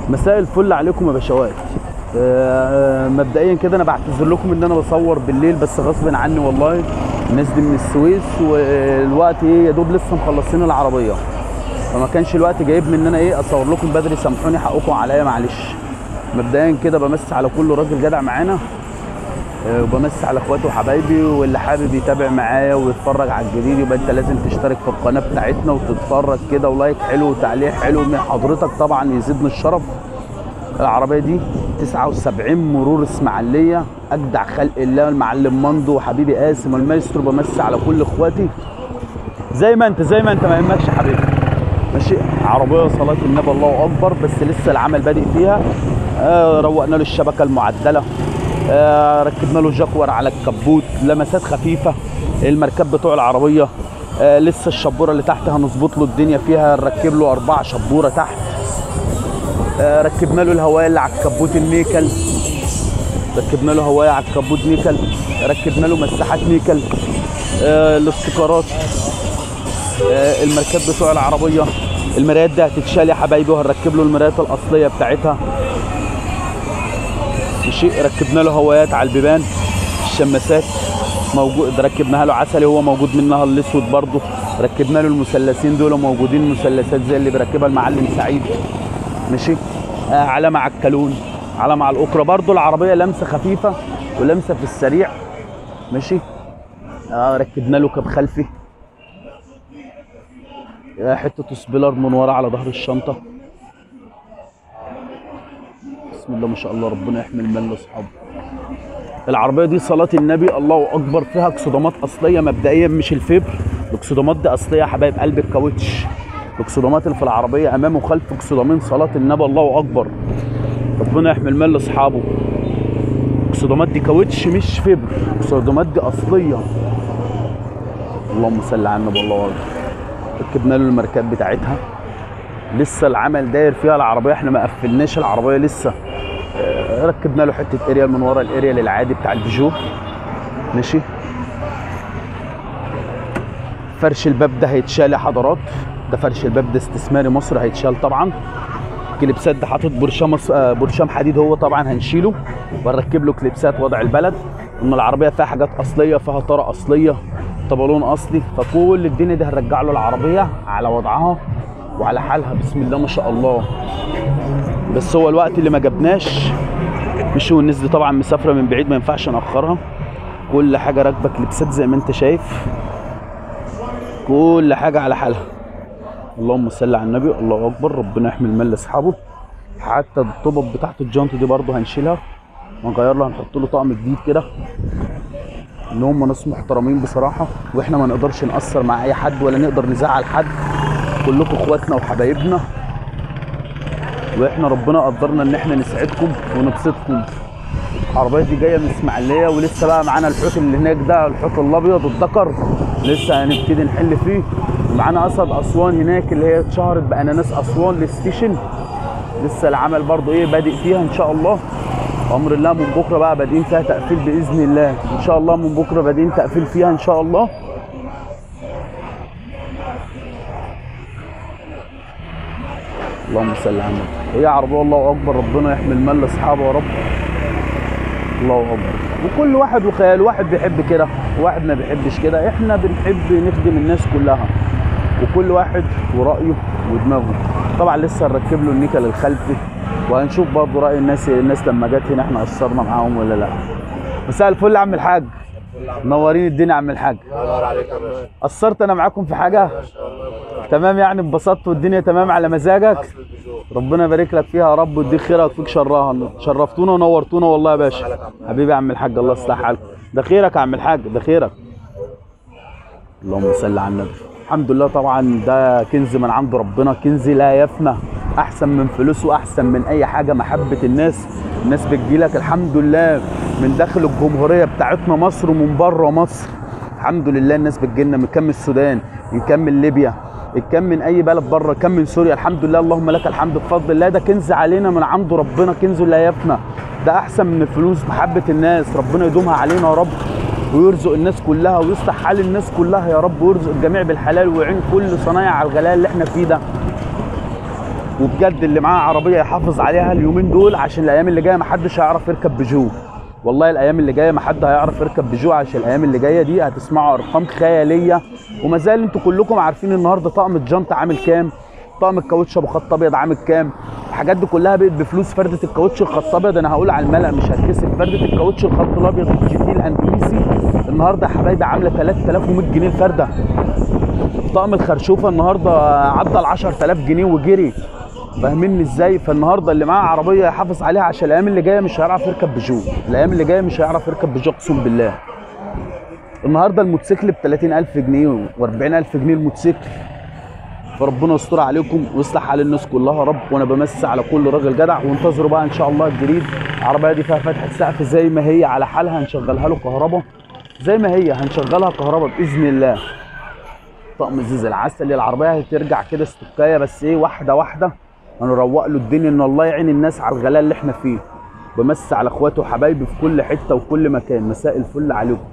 مساء الفل عليكم يا باشوات. مبدئيا كده انا بعتذر لكم ان انا بصور بالليل، بس غصب عني والله. الناس دي من السويس والوقت يا دوب لسه مخلصين العربيه، فما كانش الوقت جايب من ان انا اصور لكم بدري. سامحوني حقكم عليا معلش. مبدئيا كده بمس على كل راجل جدع معانا، وبمس على اخواتي وحبايبي، واللي حابب يتابع معايا ويتفرج على الجديد يبقى انت لازم تشترك في القناه بتاعتنا وتتفرج كده، ولايك حلو وتعليق حلو من حضرتك طبعا يزيدني الشرف. العربيه دي 79 مرور اسماعيليه، اجدع خلق الله المعلم مندو وحبيبي قاسم المايسترو. بمس على كل اخواتي زي ما انت ما يهمكش حبيبي، ماشي. عربيه صلاه النبي الله اكبر، بس لسه العمل بادئ فيها. روقنا له الشبكه المعدله، ركبنا له جاكور على الكبوت، لمسات خفيفه. المركب بتوع العربيه لسه الشبوره اللي تحت هنظبط له الدنيا فيها، نركب له 4 شبوره تحت. ركبنا له الهوايه اللي على الكبوت النيكل، ركبنا له هوايه على الكبوت نيكل، ركبنا له مساحات نيكل. الاستيكرات، المركب بتوع العربيه. المرايات دي هتتشال يا حبايبي، وهنركب له المرايات الاصليه بتاعتها، ماشي. ركبنا له هوايات على البيبان، الشماسات موجود، ركبناها له عسلي، هو موجود منها الاسود برضه. ركبنا له المثلثين دول موجودين، مثلثات زي اللي بيركبها المعلم سعيد، ماشي. علامه على الكالون، علامه على الاكره برضه. العربيه لمسه خفيفه ولمسه في السريع، ماشي. ركبنا له كاب خلفي، حته سبيلر من ورا على ظهر الشنطه. بسم الله ما شاء الله، ربنا يحمي المال لاصحابه. العربيه دي صلاه النبي الله اكبر، فيها اكسدامات اصليه مبدئيا مش الفبر. الاكسدامات دي اصليه يا حبايب قلب الكاوتش. الاكسدامات اللي في العربيه امام وخلف اكسدامين صلاه النبي الله اكبر، ربنا يحمي المال لاصحابه. الاكسدامات دي كاوتش مش فبر، الاكسدامات دي اصليه. اللهم صل على النبي الله اكبر. ركبنا له المركب بتاعتها، لسه العمل داير فيها العربيه، احنا ما قفلناش العربيه لسه. ركبنا له حته اريال من ورا، الاريال العادي بتاع البيجو، ماشي. فرش الباب ده هيتشال يا حضرات، ده فرش الباب ده استثماري مصري هيتشال طبعا. كليبسات ده حاطط برشام حديد، هو طبعا هنشيله ونركب له كليبسات وضع البلد. ان العربيه فيها حاجات اصليه، فيها طاره اصليه، طبلون اصلي، فكل الدنيا دي هنرجع له العربيه على وضعها وعلى حالها. بسم الله ما شاء الله. بس هو الوقت اللي ما جبناش مش، والناس دي طبعا مسافره من بعيد ما ينفعش ناخرها. كل حاجه راكبه كليبسات زي ما انت شايف، كل حاجه على حالها. اللهم صل على النبي الله اكبر، ربنا يحمي المال لاصحابه. حتى الطبب بتاعت الجنط دي برضه هنشيلها ونغير لها، هنحط له طقم جديد كده. ان هم ناس محترمين بصراحه، واحنا ما نقدرش نقصر مع اي حد ولا نقدر نزعل حد. كلكم اخواتنا وحبايبنا، واحنا ربنا قدرنا ان احنا نسعدكم ونبسطكم. العربيه دي جايه من اسماعيليه، ولسه بقى معانا الحوت اللي هناك ده، الحوت الابيض الذكر لسه هنبتدي نحل فيه. ومعانا اسد اسوان هناك اللي هي اتشهرت باناناس اسوان الستيشن، لسه العمل برضو بادئ فيها ان شاء الله. امر الله من بكره بقى بادئين فيها تقفيل باذن الله ان شاء الله. من بكره بادئين تقفيل فيها ان شاء الله. اللهم صل على النبي. هي عربيه الله اكبر، ربنا يحمي المال لاصحابه يا رب. الله اكبر. وكل واحد وخيال، واحد بيحب كده وواحد ما بيحبش كده. احنا بنحب نخدم الناس كلها، وكل واحد ورايه ودماغه. طبعا لسه هنركب له النيكل الخلفي، وهنشوف برضه راي الناس لما جت هنا احنا قصرنا معاهم ولا لا. مساء الفل يا عم الحاج، منورين الدنيا يا عم الحاج. الله عليك يا باشا. قصرت انا معاكم في حاجه؟ تمام يعني، انبسطت والدنيا تمام على مزاجك. ربنا يبارك لك فيها يا رب ويديك خيرها ويكفيك شرها. شرفتونا ونورتونا والله يا باشا. حبيبي يا عم الحاج، الله يصلح حالك. ده خيرك يا عم الحاج، ده خيرك. اللهم صل على النبي. الحمد لله طبعا ده كنز من عند ربنا، كنز لا يفنى، احسن من فلوس واحسن من اي حاجه. محبه الناس بتجيلك الحمد لله من داخل الجمهوريه بتاعتنا مصر ومن بره مصر. الحمد لله الناس بتجيلنا من كم من السودان، من كم من ليبيا، كم من اي بلد بره، كم من سوريا. الحمد لله اللهم لك الحمد بفضل الله. ده كنز علينا من عند ربنا، كنز لا يفنى، ده احسن من الفلوس. محبه الناس ربنا يدومها علينا يا رب، ويرزق الناس كلها ويصلح حال الناس كلها يا رب، ويرزق الجميع بالحلال ويعين كل صنايع على الغلاء اللي احنا فيه ده. وبجد اللي معاه عربيه يحافظ عليها اليومين دول، عشان الايام اللي جايه محدش هيعرف يركب بيجو. والله الايام اللي جايه محد هيعرف يركب بيجو، عشان الايام اللي جايه دي هتسمعوا ارقام خياليه. وما زال انتوا كلكم عارفين النهارده طقم الجنط عامل كام، طقم الكاوتش ابو خط ابيض عامل كام. الحاجات دي كلها بقت بفلوس. فرده الكاوتش الخط ابيض انا هقول على الملأ مش هتكسب، فرده الكاوتش الخط الابيض الجي تي الاندونيسي النهارده يا حبايبي عامله 3100 جنيه الفرده. طقم الخرشوفه النهارده عدى ال 10000 جنيه وجري. فاهميني ازاي؟ فالنهارده اللي معاه عربيه يحافظ عليها، عشان الايام اللي جايه مش هيعرف يركب بيجو. الايام اللي جايه مش هيعرف يركب بيجو اقسم بالله. النهارده الموتوسيكل ب 30000 جنيه و40000 جنيه الموتوسيكل. فربنا يستر عليكم ويصلح حال الناس كلها يا رب. وانا بمسي على كل راجل جدع، وانتظروا بقى ان شاء الله الجديد. العربيه دي فيها فتحه سقف زي ما هي على حالها، هنشغلها له كهرباء زي ما هي، هنشغلها كهرباء باذن الله. طقم الزيز العسل، العربيه هترجع كده استوكايه بس ايه واحده واحده، هنروق له الدنيا. ان الله يعين الناس على الغلاء اللي احنا فيه. بمسي على اخواتي وحبايبي في كل حته وكل مكان. مساء الفل عليكم.